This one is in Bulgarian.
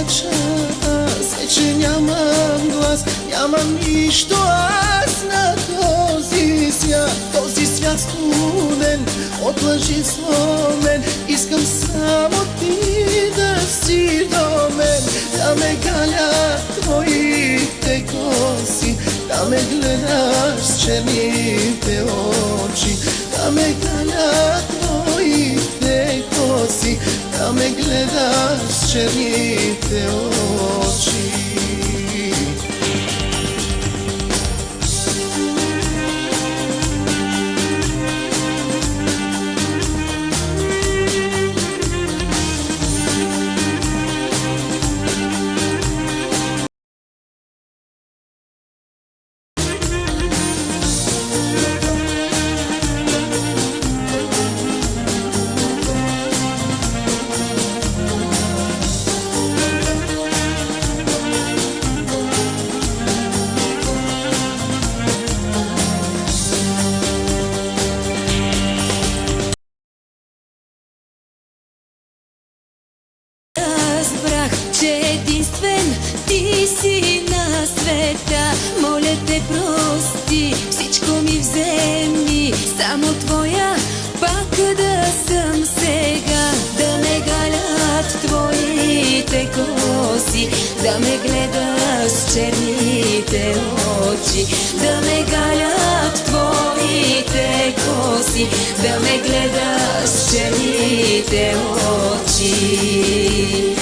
čas, че нямам глас, нямам нищо аз на този свят студен, от лъжи сломен. Искам само ти да си до мен, да ме галят твоите коси, да ме гледаш с черните очи, да ме галят твоите коси, да ме гледаш с черните очи. Че единствен ти си на света. Моля те, прости, всичко ми вземи, само твоя пак да съм сега. Да ме галят твоите коси, да ме гледаш с черните очи, да ме галят твоите коси, да ме гледаш с черните очи.